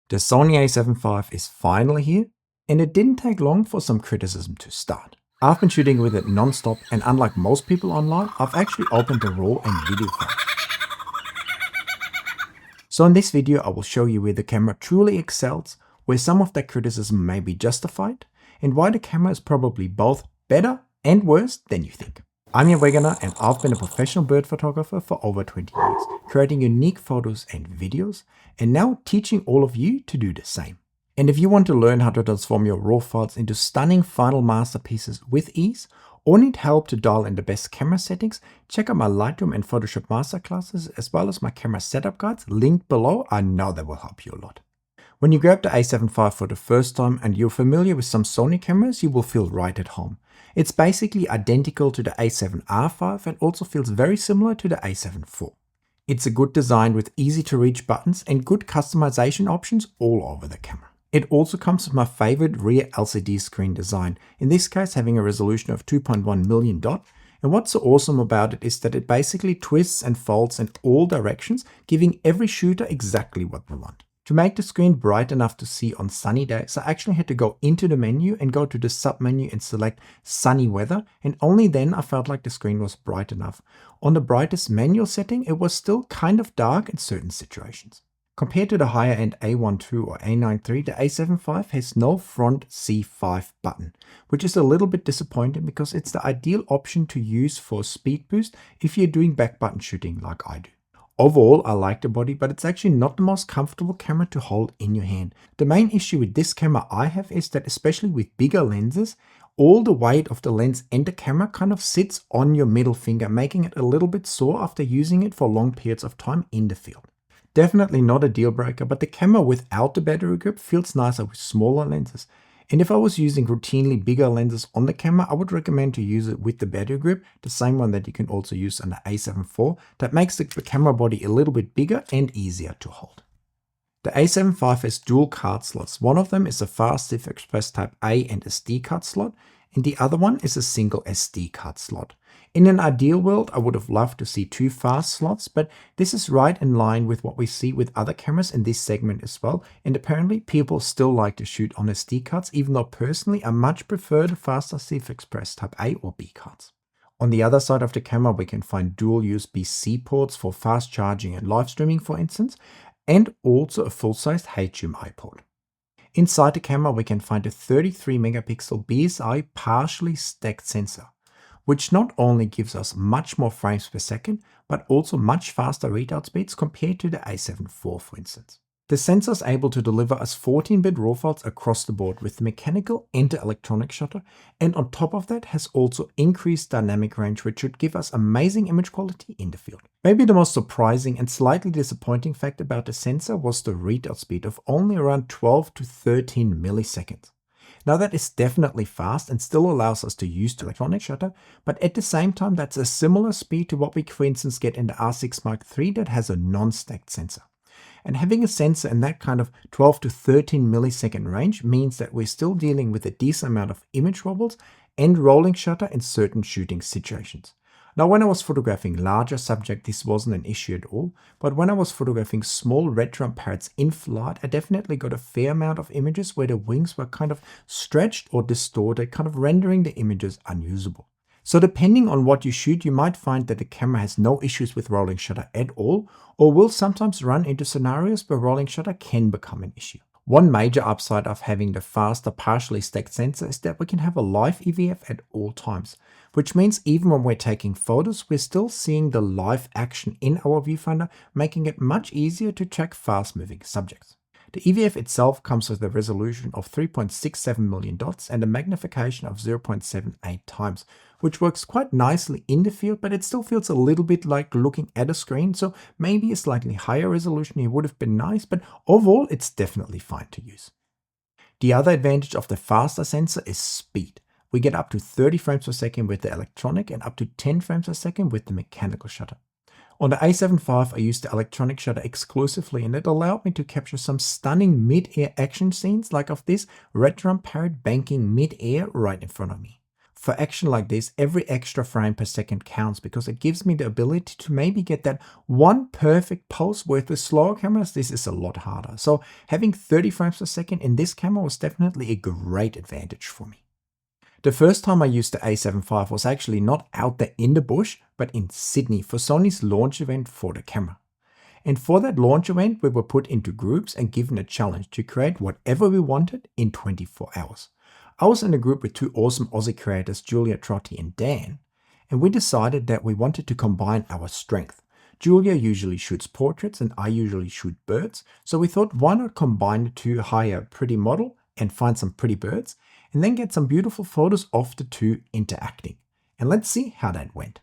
The Sony A7V is finally here, and it didn't take long for some criticism to start. I've been shooting with it non-stop, and unlike most people online, I've actually opened the RAW and video files. So in this video I will show you where the camera truly excels, where some of that criticism may be justified, and why the camera is probably both better and worse than you think. I'm Wegener, and I've been a professional bird photographer for over 20 years, creating unique photos and videos, and now teaching all of you to do the same. And if you want to learn how to transform your RAW files into stunning final masterpieces with ease, or need help to dial in the best camera settings, check out my Lightroom and Photoshop masterclasses, as well as my camera setup guides linked below. I know that will help you a lot. When you grab the A7V for the first time and you're familiar with some Sony cameras, you will feel right at home. It's basically identical to the A7R5 and also feels very similar to the A7 IV. It's a good design with easy to reach buttons and good customization options all over the camera. It also comes with my favorite rear LCD screen design, in this case having a resolution of 2.1 million dot. And what's so awesome about it is that it basically twists and folds in all directions, giving every shooter exactly what we want. To make the screen bright enough to see on sunny days, I actually had to go into the menu and go to the sub-menu and select sunny weather, and only then I felt like the screen was bright enough. On the brightest manual setting, it was still kind of dark in certain situations. Compared to the higher end A12 or A9 III, the A7V has no front C5 button, which is a little bit disappointing because it's the ideal option to use for speed boost if you're doing back button shooting like I do. Overall, I like the body, but it's actually not the most comfortable camera to hold in your hand. The main issue with this camera I have is that, especially with bigger lenses, all the weight of the lens and the camera kind of sits on your middle finger, making it a little bit sore after using it for long periods of time in the field. Definitely not a deal breaker, but the camera without the battery grip feels nicer with smaller lenses. And if I was using routinely bigger lenses on the camera, I would recommend to use it with the battery grip, the same one that you can also use on the A7 IV. That makes the camera body a little bit bigger and easier to hold. The A7V has dual card slots. One of them is a fast CF Express Type A and SD card slot, and the other one is a single SD card slot. In an ideal world, I would have loved to see two fast slots, but this is right in line with what we see with other cameras in this segment as well, and apparently people still like to shoot on SD cards, even though personally I much prefer the faster CF Express Type A or B cards. On the other side of the camera we can find dual USB-C ports for fast charging and live streaming, for instance, and also a full-sized HDMI port. Inside the camera we can find a 33 megapixel BSI partially stacked sensor, which not only gives us much more frames per second, but also much faster readout speeds compared to the A7 IV, for instance. The sensor is able to deliver us 14-bit RAW files across the board with the mechanical and the electronic shutter, and on top of that has also increased dynamic range, which should give us amazing image quality in the field. Maybe the most surprising and slightly disappointing fact about the sensor was the readout speed of only around 12 to 13 milliseconds. Now that is definitely fast and still allows us to use the electronic shutter, but at the same time that's a similar speed to what we for instance get in the R6 Mark III that has a non-stacked sensor. And having a sensor in that kind of 12 to 13 millisecond range means that we're still dealing with a decent amount of image wobbles and rolling shutter in certain shooting situations. Now when I was photographing larger subjects this wasn't an issue at all, but when I was photographing small red drum parrots in flight, I definitely got a fair amount of images where the wings were kind of stretched or distorted, kind of rendering the images unusable. So depending on what you shoot, you might find that the camera has no issues with rolling shutter at all, or will sometimes run into scenarios where rolling shutter can become an issue. One major upside of having the faster partially stacked sensor is that we can have a live EVF at all times, which means even when we're taking photos, we're still seeing the live action in our viewfinder, making it much easier to track fast-moving subjects. The EVF itself comes with a resolution of 3.67 million dots and a magnification of 0.78 times, which works quite nicely in the field, but it still feels a little bit like looking at a screen, so maybe a slightly higher resolution here would have been nice, but overall it's definitely fine to use. The other advantage of the faster sensor is speed. We get up to 30 frames per second with the electronic and up to 10 frames per second with the mechanical shutter. On the A7V, I used the electronic shutter exclusively, and it allowed me to capture some stunning mid-air action scenes like of this red drum parrot banking mid-air right in front of me. For action like this, every extra frame per second counts because it gives me the ability to maybe get that one perfect pose, where with slower cameras this is a lot harder. So having 30 frames per second in this camera was definitely a great advantage for me. The first time I used the A7V was actually not out there in the bush, but in Sydney for Sony's launch event for the camera. And for that launch event, we were put into groups and given a challenge to create whatever we wanted in 24 hours. I was in a group with two awesome Aussie creators, Julia Trotti and Dan, and we decided that we wanted to combine our strength. Julia usually shoots portraits and I usually shoot birds, so we thought, why not combine the two, hire a pretty model and find some pretty birds, and then get some beautiful photos of the two interacting. And let's see how that went.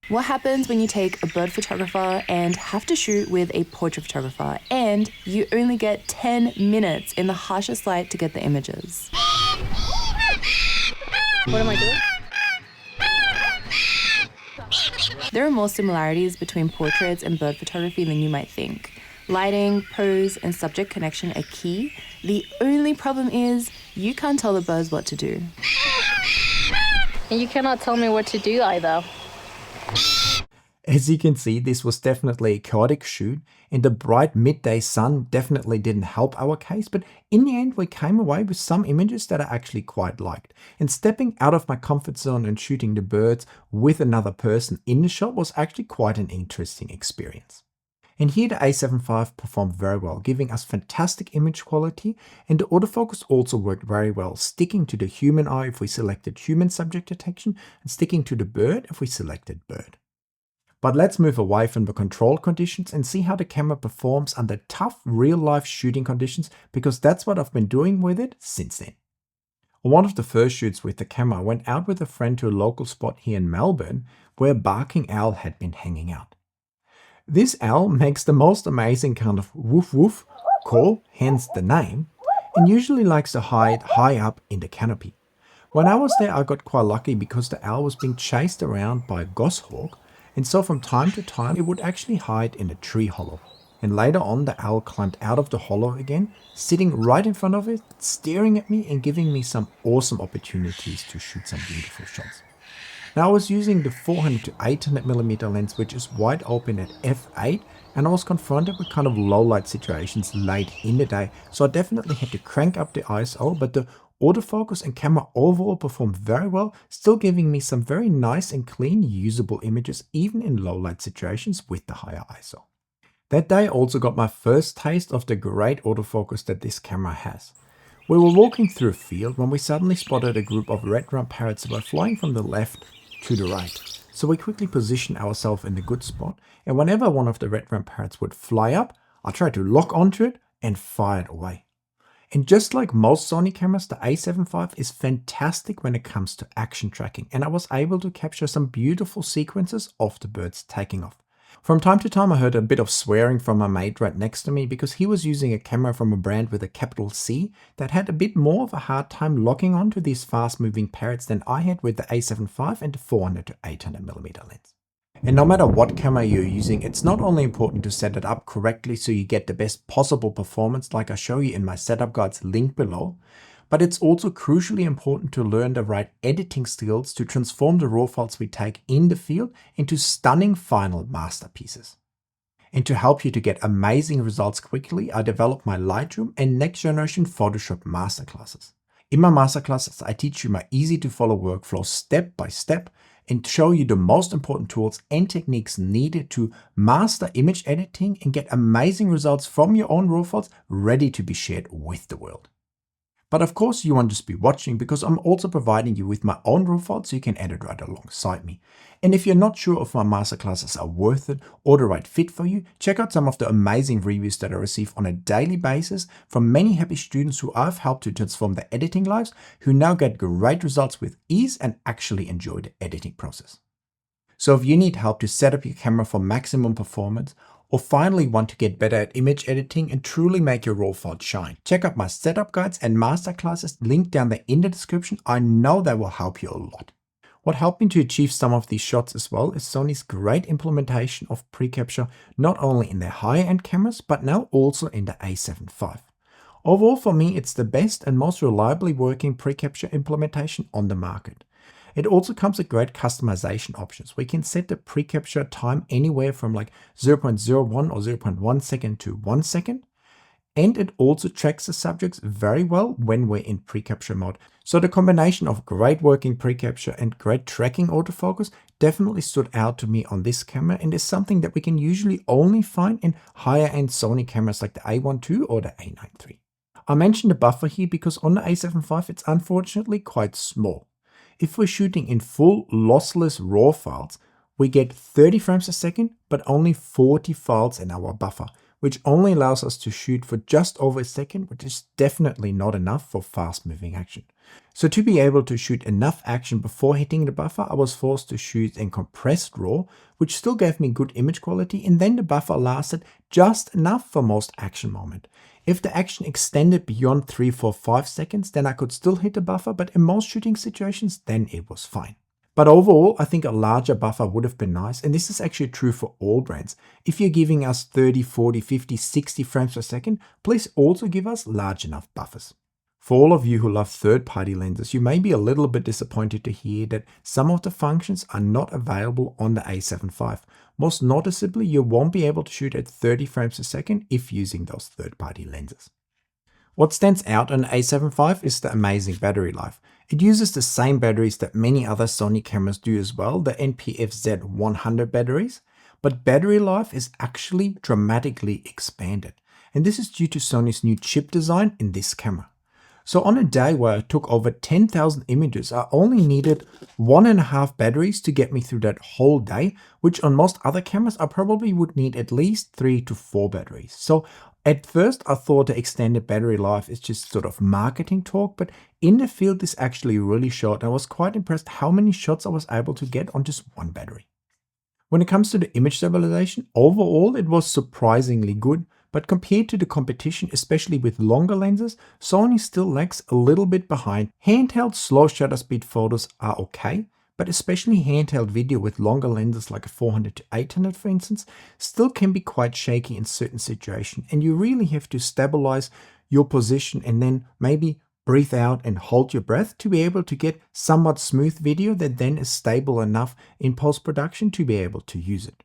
What happens when you take a bird photographer and have to shoot with a portrait photographer and you only get 10 minutes in the harshest light to get the images? What am I doing? There are more similarities between portraits and bird photography than you might think. Lighting, pose, and subject connection are key. The only problem is you can't tell the birds what to do. And you cannot tell me what to do either. As you can see, this was definitely a chaotic shoot, and the bright midday sun definitely didn't help our case, but in the end we came away with some images that I actually quite liked. And stepping out of my comfort zone and shooting the birds with another person in the shot was actually quite an interesting experience. And here the A7V performed very well, giving us fantastic image quality, and the autofocus also worked very well, sticking to the human eye if we selected human subject detection, and sticking to the bird if we selected bird. But let's move away from the control conditions and see how the camera performs under tough real-life shooting conditions, because that's what I've been doing with it since then. On one of the first shoots with the camera, I went out with a friend to a local spot here in Melbourne where a barking owl had been hanging out. This owl makes the most amazing kind of woof woof call, hence the name, and usually likes to hide high up in the canopy. When I was there, I got quite lucky because the owl was being chased around by a goshawk, and so from time to time it would actually hide in a tree hollow. And later on the owl climbed out of the hollow again, sitting right in front of it, staring at me and giving me some awesome opportunities to shoot some beautiful shots. Now I was using the 400 to 800mm lens, which is wide open at f8, and I was confronted with kind of low light situations late in the day, so I definitely had to crank up the ISO, but the autofocus and camera overall performed very well, still giving me some very nice and clean usable images even in low light situations with the higher ISO. That day I also got my first taste of the great autofocus that this camera has. We were walking through a field when we suddenly spotted a group of red-rumped parrots that were flying from the left to the right. So we quickly positioned ourselves in a good spot, and whenever one of the red-rumped parrots would fly up, I tried to lock onto it and fire it away. And just like most Sony cameras, the A7V is fantastic when it comes to action tracking, and I was able to capture some beautiful sequences of the birds taking off. From time to time I heard a bit of swearing from my mate right next to me because he was using a camera from a brand with a capital C that had a bit more of a hard time locking onto these fast moving parrots than I had with the A7V and the 400 to 800mm lens. And no matter what camera you're using, it's not only important to set it up correctly so you get the best possible performance like I show you in my setup guides linked below, but it's also crucially important to learn the right editing skills to transform the raw files we take in the field into stunning final masterpieces. And to help you to get amazing results quickly, I developed my Lightroom and next generation Photoshop masterclasses. In my masterclasses, I teach you my easy to follow workflow step by step and show you the most important tools and techniques needed to master image editing and get amazing results from your own raw files ready to be shared with the world. But of course you won't just be watching, because I'm also providing you with my own raw files so you can edit right alongside me. And if you're not sure if my masterclasses are worth it or the right fit for you, check out some of the amazing reviews that I receive on a daily basis from many happy students who I've helped to transform their editing lives, who now get great results with ease and actually enjoy the editing process. So if you need help to set up your camera for maximum performance, or finally want to get better at image editing and truly make your raw files shine, check out my setup guides and masterclasses linked down there in the description. I know they will help you a lot. What helped me to achieve some of these shots as well is Sony's great implementation of pre-capture, not only in their higher-end cameras, but now also in the A7V. Overall, for me, it's the best and most reliably working pre-capture implementation on the market. It also comes with great customization options. We can set the pre-capture time anywhere from like 0.01 or 0.1 second to 1 second. And it also tracks the subjects very well when we're in pre-capture mode. So the combination of great working pre-capture and great tracking autofocus definitely stood out to me on this camera, and is something that we can usually only find in higher end Sony cameras like the A1 II or the A9 III. I mentioned the buffer here because on the A7V it's unfortunately quite small. If we're shooting in full lossless RAW files, we get 30 frames a second, but only 40 files in our buffer, which only allows us to shoot for just over a second, which is definitely not enough for fast moving action. So to be able to shoot enough action before hitting the buffer, I was forced to shoot in compressed RAW, which still gave me good image quality, and then the buffer lasted just enough for most action moment. If the action extended beyond 3, 4, 5 seconds, then I could still hit the buffer, but in most shooting situations, then it was fine. But overall, I think a larger buffer would have been nice, and this is actually true for all brands. If you're giving us 30, 40, 50, 60 frames per second, please also give us large enough buffers. For all of you who love third-party lenses, you may be a little bit disappointed to hear that some of the functions are not available on the A7V. Most noticeably, you won't be able to shoot at 30 frames per second if using those third-party lenses. What stands out on the A7V is the amazing battery life. It uses the same batteries that many other Sony cameras do as well, the NPF-Z100 batteries, but battery life is actually dramatically expanded. And this is due to Sony's new chip design in this camera. So on a day where I took over 10,000 images, I only needed 1.5 batteries to get me through that whole day, which on most other cameras I probably would need at least 3 to 4 batteries. So at first I thought the extended battery life is just sort of marketing talk, but in the field this actually really showed. I was quite impressed how many shots I was able to get on just one battery. When it comes to the image stabilization, overall it was surprisingly good. But compared to the competition, especially with longer lenses, Sony still lags a little bit behind. Handheld slow shutter speed photos are okay, but especially handheld video with longer lenses like a 400 to 800 for instance, still can be quite shaky in certain situations, and you really have to stabilize your position and then maybe breathe out and hold your breath to be able to get somewhat smooth video that then is stable enough in post-production to be able to use it.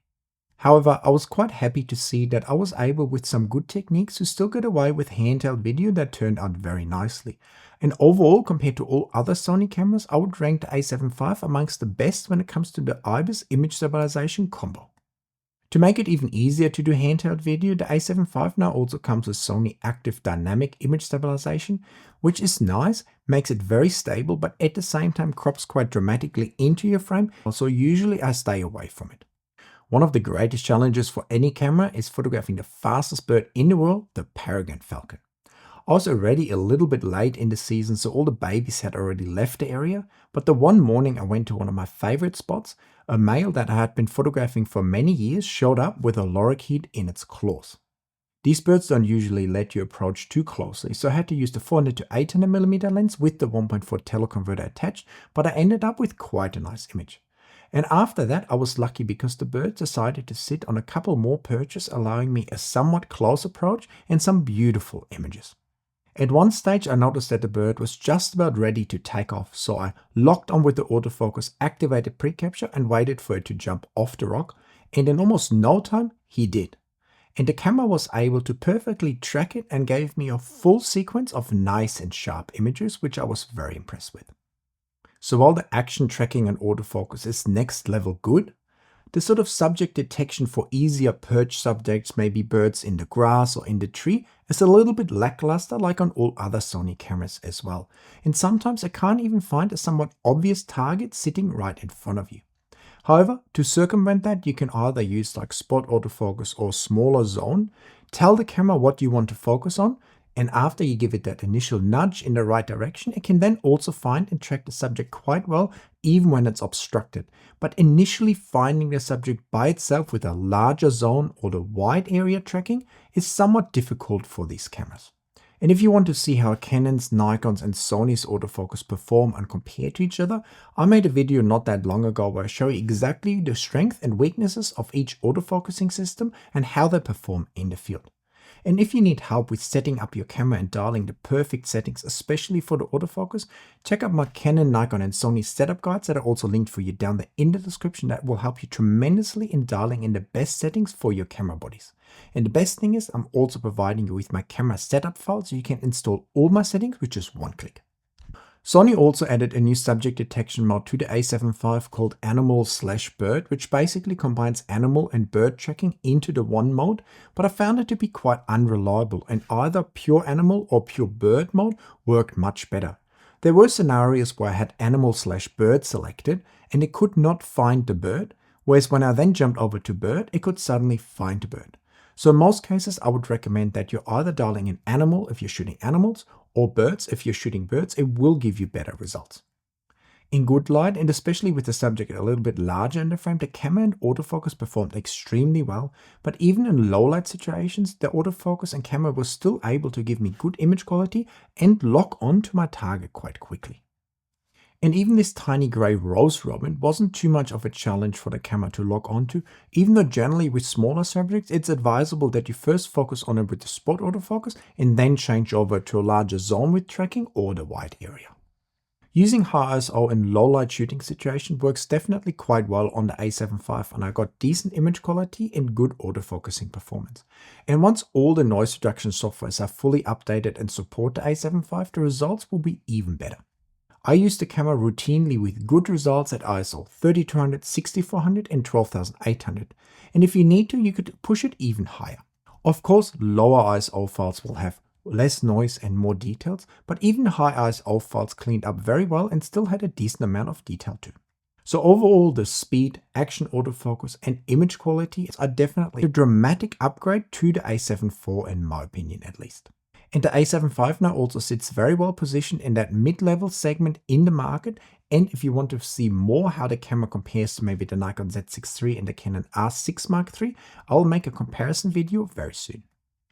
However, I was quite happy to see that I was able with some good techniques to still get away with handheld video that turned out very nicely. And overall, compared to all other Sony cameras, I would rank the A7V amongst the best when it comes to the IBIS image stabilization combo. To make it even easier to do handheld video, the A7V now also comes with Sony Active Dynamic Image Stabilization, which is nice, makes it very stable, but at the same time crops quite dramatically into your frame, so usually I stay away from it. One of the greatest challenges for any camera is photographing the fastest bird in the world, the peregrine falcon. I was already a little bit late in the season, so all the babies had already left the area, but the one morning I went to one of my favorite spots, a male that I had been photographing for many years showed up with a lorikeet in its claws. These birds don't usually let you approach too closely, so I had to use the 400 to 800mm lens with the 1.4 teleconverter attached, but I ended up with quite a nice image. And after that, I was lucky because the bird decided to sit on a couple more perches, allowing me a somewhat close approach and some beautiful images. At one stage, I noticed that the bird was just about ready to take off, so I locked on with the autofocus, activated pre-capture and waited for it to jump off the rock, and in almost no time, he did. And the camera was able to perfectly track it and gave me a full sequence of nice and sharp images, which I was very impressed with. So while the action tracking and autofocus is next level good, the sort of subject detection for easier perch subjects, maybe birds in the grass or in the tree, is a little bit lackluster like on all other Sony cameras as well. And sometimes I can't even find a somewhat obvious target sitting right in front of you. However, to circumvent that, you can either use like spot autofocus or smaller zone, tell the camera what you want to focus on, and after you give it that initial nudge in the right direction, it can then also find and track the subject quite well, even when it's obstructed. But initially finding the subject by itself with a larger zone or the wide area tracking is somewhat difficult for these cameras. And if you want to see how Canon's, Nikon's and Sony's autofocus perform and compare to each other, I made a video not that long ago where I show you exactly the strengths and weaknesses of each autofocusing system and how they perform in the field. And if you need help with setting up your camera and dialing the perfect settings, especially for the autofocus, check out my Canon, Nikon and Sony setup guides that are also linked for you down there in the description. That will help you tremendously in dialing in the best settings for your camera bodies. And the best thing is I'm also providing you with my camera setup file so you can install all my settings with just one click. Sony also added a new subject detection mode to the A7V called Animal/Bird, which basically combines animal and bird tracking into the one mode, but I found it to be quite unreliable, and either pure animal or pure bird mode worked much better. There were scenarios where I had Animal/Bird selected and it could not find the bird, whereas when I then jumped over to bird, it could suddenly find the bird. So in most cases, I would recommend that you're either dialing in animal if you're shooting animals, or birds if you're shooting birds. It will give you better results. In good light, and especially with the subject a little bit larger in the frame, the camera and autofocus performed extremely well, but even in low light situations, the autofocus and camera were still able to give me good image quality and lock onto my target quite quickly. And even this tiny grey rose robin wasn't too much of a challenge for the camera to lock onto, even though generally with smaller subjects it's advisable that you first focus on it with the spot autofocus and then change over to a larger zone with tracking or the wide area. Using high ISO in low light shooting situation works definitely quite well on the A7V, and I got decent image quality and good autofocusing performance. And once all the noise reduction softwares are fully updated and support the A7V, the results will be even better. I use the camera routinely with good results at ISO 3200, 6400 and 12800, and if you need to, you could push it even higher. Of course, lower ISO files will have less noise and more details, but even high ISO files cleaned up very well and still had a decent amount of detail too. So overall, the speed, action autofocus and image quality are definitely a dramatic upgrade to the A7 IV in my opinion at least. And the A7V now also sits very well positioned in that mid-level segment in the market. And if you want to see more how the camera compares to maybe the Nikon Z6 III and the Canon R6 Mark III, I'll make a comparison video very soon.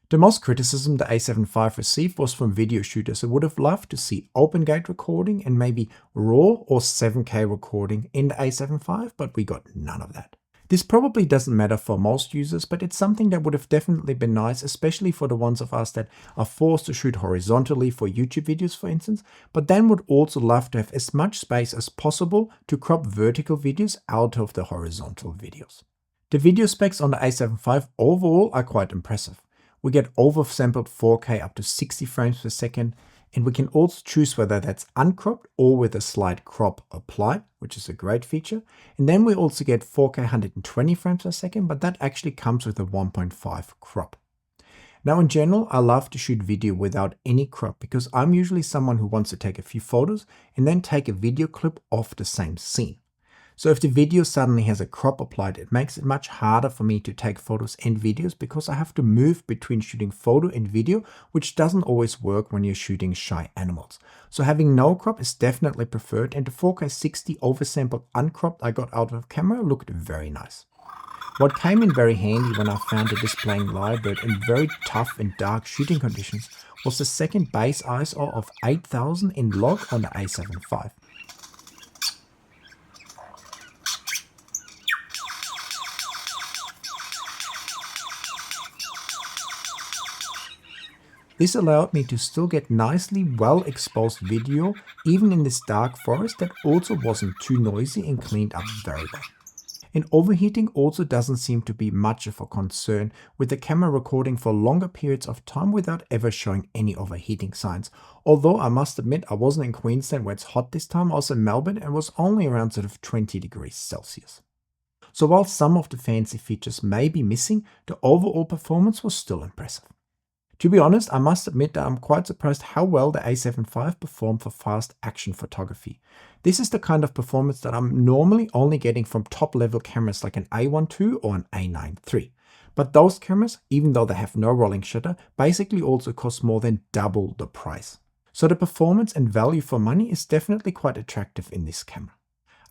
The most criticism the A7V received was from video shooters who would have loved to see open gate recording and maybe RAW or 7K recording in the A7V, but we got none of that. This probably doesn't matter for most users, but it's something that would have definitely been nice, especially for the ones of us that are forced to shoot horizontally for YouTube videos, for instance, but then would also love to have as much space as possible to crop vertical videos out of the horizontal videos. The video specs on the A7V overall are quite impressive. We get oversampled 4K up to 60 frames per second, and we can also choose whether that's uncropped or with a slight crop applied, which is a great feature. And then we also get 4K 120 frames per second, but that actually comes with a 1.5 crop. Now in general, I love to shoot video without any crop because I'm usually someone who wants to take a few photos and then take a video clip of the same scene. So if the video suddenly has a crop applied, it makes it much harder for me to take photos and videos because I have to move between shooting photo and video, which doesn't always work when you're shooting shy animals. So having no crop is definitely preferred, and the 4K 60 oversampled uncropped I got out of the camera looked very nice. What came in very handy when I found it displaying Lyrebird in very tough and dark shooting conditions was the second base ISO of 8000 in log on the A7V. This allowed me to still get nicely well exposed video even in this dark forest that also wasn't too noisy and cleaned up very well. And overheating also doesn't seem to be much of a concern, with the camera recording for longer periods of time without ever showing any overheating signs. Although I must admit I wasn't in Queensland where it's hot this time, I was in Melbourne and was only around sort of 20 degrees Celsius. So while some of the fancy features may be missing, the overall performance was still impressive. To be honest, I must admit that I'm quite surprised how well the A7V performed for fast action photography. This is the kind of performance that I'm normally only getting from top level cameras like an A1 II or an A9 III. But those cameras, even though they have no rolling shutter, basically also cost more than double the price. So the performance and value for money is definitely quite attractive in this camera.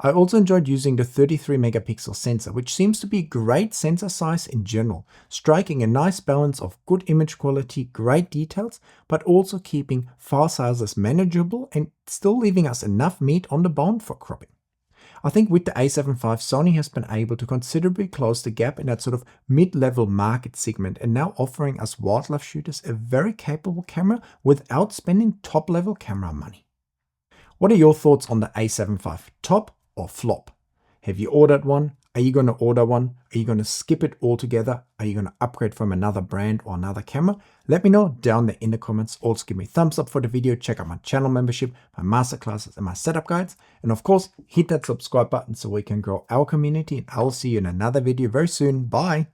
I also enjoyed using the 33 megapixel sensor, which seems to be a great sensor size in general, striking a nice balance of good image quality, great details, but also keeping file sizes manageable and still leaving us enough meat on the bone for cropping. I think with the A7V, Sony has been able to considerably close the gap in that sort of mid-level market segment and now offering us wildlife shooters a very capable camera without spending top-level camera money. What are your thoughts on the A7V? Top or flop? Have you ordered one? Are you going to order one? Are you going to skip it altogether? Are you going to upgrade from another brand or another camera? Let me know down there in the comments. Also give me a thumbs up for the video. Check out my channel membership, my masterclasses and my setup guides. And of course, hit that subscribe button so we can grow our community. And I'll see you in another video very soon. Bye.